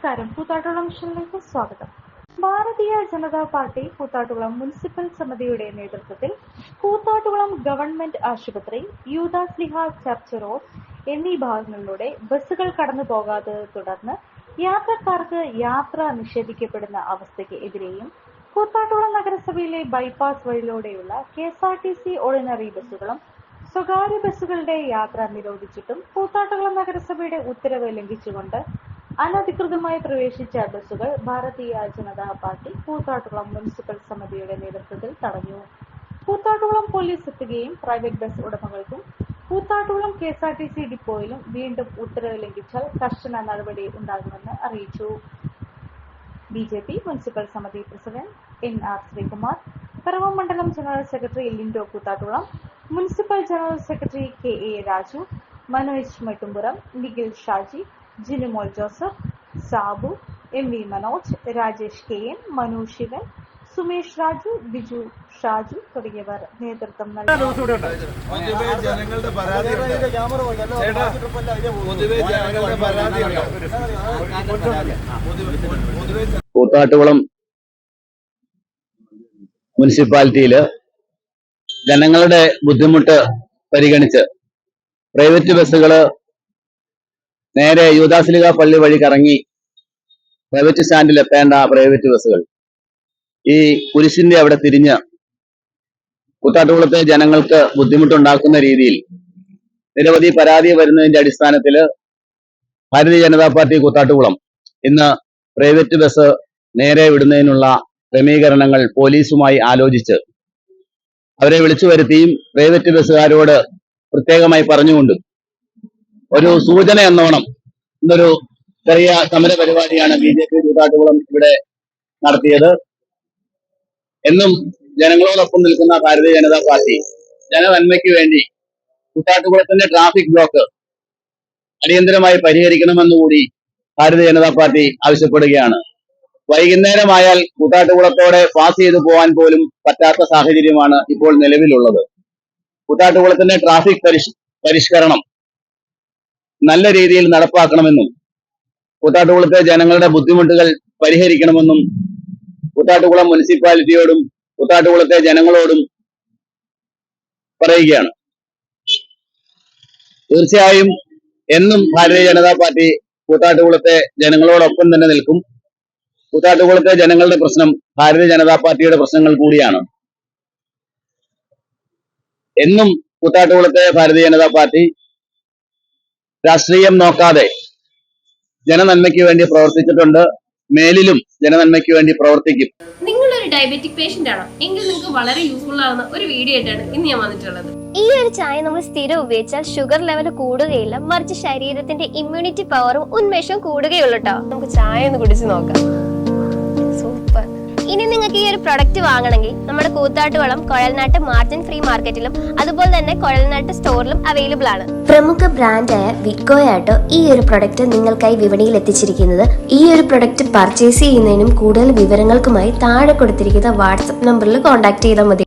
നമസ്കാരം, കൂത്താട്ടുകുളം മിഷനിലേക്ക് സ്വാഗതം. Bharatiya Janata party Koothattukulam municipal സമിതിയുടെ നേതൃത്വത്തിൽ കൂത്താട്ടുകുളം ഗവൺമെന്റ് ആശുപത്രി, യൂദാസ്ലിഹ ചർച്ച് റോഡ് എന്നീ ഭാഗങ്ങളിലൂടെ ബസ്സുകൾ കടന്നു പോകാത്തത് തുടർന്ന് യാത്രക്കാർക്ക് യാത്ര നിഷേധിക്കപ്പെടുന്ന അവസ്ഥയ്ക്ക് എതിരെയും കൂത്താട്ടുകുളം നഗരസഭയിലെ ബൈപ്പാസ് വഴിയിലൂടെയുള്ള KSRTC ഓർഡിനറി ബസ്സുകളും സ്വകാര്യ ബസ്സുകളുടെ യാത്ര നിരോധിച്ചിട്ടും കൂത്താട്ടുകുളം നഗരസഭയുടെ ഉത്തരവ് ലംഘിച്ചുകൊണ്ട് അനധികൃതമായി പ്രവേശിച്ച ബസ്സുകൾ ഭാരതീയ ജനതാ പാർട്ടി കൂത്താട്ടുകുളം മുനിസിപ്പൽ സമിതിയുടെ നേതൃത്വത്തിൽ തടഞ്ഞു. കൂത്താട്ടുകുളം പോലീസ് എത്തുകയും പ്രൈവറ്റ് ബസ് ഉടമകൾക്കും കൂത്താട്ടുകുളം KSRTC ഡിപ്പോയിലും വീണ്ടും ഉത്തരവ് ലംഘിച്ചാൽ കർശന നടപടി ഉണ്ടാകുമെന്ന് അറിയിച്ചു. BJP മുനിസിപ്പൽ സമിതി പ്രസിഡന്റ് NR ശ്രീകുമാർ, പിറവം മണ്ഡലം general secretary Lindo Koothattukulam, municipal general secretary KA Raju, Manoj Mattumpuram, Nikhil Shaji, Jinumol Joseph, Sabu, MV Manoj, Rajesh KN, Manu Shivan, Sumesh Raju, Biju Shaju തുടങ്ങിയവർ നേതൃത്വം നൽകി. കൂത്താട്ടുകുളം മുനിസിപ്പാലിറ്റിയില് ജനങ്ങളുടെ ബുദ്ധിമുട്ട് പരിഗണിച്ച് പ്രൈവറ്റ് ബസ്സുകള് നേരെ യൂദാസ്ലിഹ പള്ളി വഴി കറങ്ങി പ്രൈവറ്റ് സ്റ്റാൻഡിൽ എത്തേണ്ട പ്രൈവറ്റ് ബസ്സുകൾ ഈ കുരിശിന്റെ അവിടെ തിരിഞ്ഞ് കൂത്താട്ടുകുളത്തെ ജനങ്ങൾക്ക് ബുദ്ധിമുട്ടുണ്ടാക്കുന്ന രീതിയിൽ നിരവധി പരാതി വരുന്നതിന്റെ അടിസ്ഥാനത്തില് ഭാരതീയ ജനതാ പാർട്ടി കൂത്താട്ടുകുളം ഇന്ന് പ്രൈവറ്റ് ബസ് നേരെ വിടുന്നതിനുള്ള ക്രമീകരണങ്ങൾ പോലീസുമായി ആലോചിച്ച് അവരെ വിളിച്ചു വരുത്തിയും പ്രൈവറ്റ് ബസ്സുകാരോട് പ്രത്യേകമായി പറഞ്ഞുകൊണ്ടും ഒരു സൂചന എന്നോണം ഇന്നൊരു ചെറിയ സമര പരിപാടിയാണ് BJP കൂത്താട്ടുകുളം ഇവിടെ നടത്തിയത്. എന്നും ജനങ്ങളോടൊപ്പം നിൽക്കുന്ന ഭാരതീയ ജനതാ പാർട്ടി ജനനന്മയ്ക്ക് വേണ്ടി കൂത്താട്ടുകുളത്തിന്റെ ട്രാഫിക് ബ്ലോക്ക് അടിയന്തരമായി പരിഹരിക്കണമെന്നുകൂടി ഭാരതീയ ജനതാ പാർട്ടി ആവശ്യപ്പെടുകയാണ്. വൈകുന്നേരമായാൽ കൂത്താട്ടുകുളത്തോടെ പാസ് ചെയ്തു പോകാൻ പോലും പറ്റാത്ത സാഹചര്യമാണ് ഇപ്പോൾ നിലവിലുള്ളത്. കൂത്താട്ടുകുളത്തിന്റെ ട്രാഫിക് പരിഷ്കരണം നല്ല രീതിയിൽ നടപ്പാക്കണമെന്നും കൂത്താട്ടുകുളത്തെ ജനങ്ങളുടെ ബുദ്ധിമുട്ടുകൾ പരിഹരിക്കണമെന്നും കൂത്താട്ടുകുളം മുനിസിപ്പാലിറ്റിയോടും കൂത്താട്ടുകുളത്തെ ജനങ്ങളോടും പറയുകയാണ്. തീർച്ചയായും എന്നും ഭാരതീയ ജനതാ പാർട്ടി കൂത്താട്ടുകുളത്തെ ജനങ്ങളോടൊപ്പം തന്നെ നിൽക്കും. കൂത്താട്ടുകുളത്തെ ജനങ്ങളുടെ പ്രശ്നം ഭാരതീയ ജനതാ പാർട്ടിയുടെ പ്രശ്നങ്ങൾ കൂടിയാണ്. എന്നും കൂത്താട്ടുകുളത്തെ ഭാരതീയ ജനതാ പാർട്ടി രാഷ്ട്രീയം നോക്കാതെ ജനനന്മയ്ക്ക് വേണ്ടി പ്രവർത്തിച്ചിട്ടുണ്ട്. മേലിലും ജനനന്മയ്ക്ക് വേണ്ടി പ്രവർത്തിക്കും. നിങ്ങളൊരു ഡയബറ്റിക് പേഷ്യന്റ് ആണോ എങ്കിൽ നിങ്ങൾക്ക് വളരെ യൂസ്ഫുൾ ആവുന്ന ഒരു വീഡിയോ ആയിട്ടാണ് ഇന്ന് ഞാൻ വന്നിട്ടുള്ളത്. ഈ ഒരു ചായ നമ്മൾ സ്ഥിരം ഉപയോഗിച്ചാൽ ഷുഗർ ലെവൽ കൂടുകയില്ല, മറിച്ച് ശരീരത്തിന്റെ ഇമ്മ്യൂണിറ്റി പവറും ഉന്മേഷവും കൂടുകയുള്ളൂ കേട്ടോ. നമുക്ക് ചായ ഒന്ന് കുടിച്ച് നോക്കാം. സൂപ്പർ. ഇനി നിങ്ങൾക്ക് ഈ ഒരു പ്രൊഡക്റ്റ് വാങ്ങണമെങ്കിൽ നമ്മുടെ കൂത്താട്ടുകുളം കുഴൽനാട്ട് മാർജിൻ ഫ്രീ മാർക്കറ്റിലും അതുപോലെ തന്നെ കുഴൽനാട്ട് സ്റ്റോറിലും അവൈലബിൾ ആണ്. പ്രമുഖ ബ്രാൻഡായ വിക്കോയാട്ടോ ഈ ഒരു പ്രൊഡക്റ്റ് നിങ്ങൾക്കായി വിപണിയിൽ എത്തിച്ചിരിക്കുന്നത്. ഈ ഒരു പ്രൊഡക്റ്റ് പർച്ചേസ് ചെയ്യുന്നതിനും കൂടുതൽ വിവരങ്ങൾക്കുമായി താഴെ കൊടുത്തിരിക്കുന്ന വാട്സ്ആപ്പ് നമ്പറിൽ കോൺടാക്ട് ചെയ്താൽ മതി.